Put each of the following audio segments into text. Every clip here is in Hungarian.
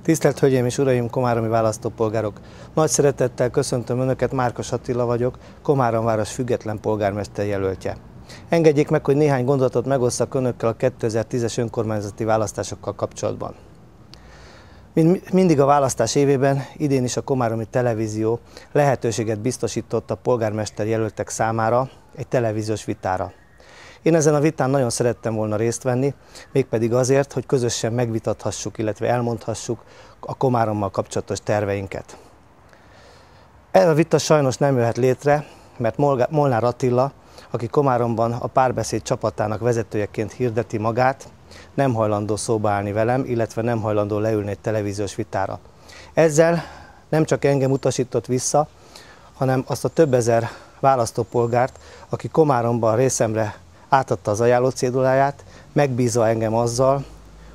Tisztelt Hölgyeim és Uraim, komáromi választópolgárok! Nagy szeretettel köszöntöm Önöket, Márkos Attila vagyok, Komárom város független polgármester jelöltje. Engedjék meg, hogy néhány gondolatot megosszak Önökkel a 2010-es önkormányzati választásokkal kapcsolatban. Mindig a választás évében, idén is a Komáromi Televízió lehetőséget biztosított a polgármester jelöltek számára egy televíziós vitára. Én ezen a vitán nagyon szerettem volna részt venni, mégpedig azért, hogy közösen megvitathassuk, illetve elmondhassuk a Komárommal kapcsolatos terveinket. Ez a vita sajnos nem jöhet létre, mert Molnár Attila, aki Komáromban a Párbeszéd csapatának vezetőjeként hirdeti magát, nem hajlandó szóba állni velem, illetve nem hajlandó leülni egy televíziós vitára. Ezzel nem csak engem utasított vissza, hanem azt a több ezer választópolgárt, aki Komáromban részemre átadta az ajánlócéduláját, megbízva engem azzal,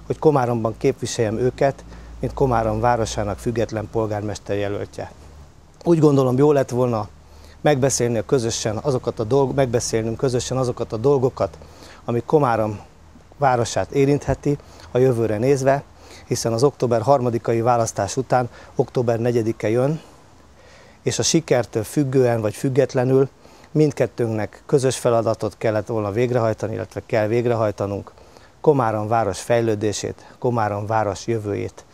hogy Komáromban képviseljem őket, mint Komárom városának független polgármester jelöltje. Úgy gondolom, jó lett volna megbeszélnünk közösen azokat a dolgokat, ami Komárom városát érintheti a jövőre nézve, hiszen az október 3-ai választás után október 4-e jön, és a sikertől függően vagy függetlenül mindkettőnknek közös feladatot kellett volna végrehajtani, illetve kell végrehajtanunk, Komárom város fejlődését, Komárom város jövőjét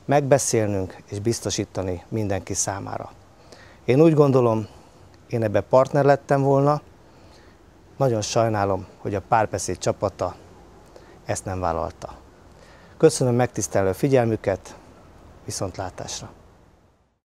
megbeszélnünk és biztosítani mindenki számára. Én úgy gondolom, én ebbe partner lettem volna, nagyon sajnálom, hogy a Párbeszéd csapata ezt nem vállalta. Köszönöm megtisztelő figyelmüket, viszontlátásra!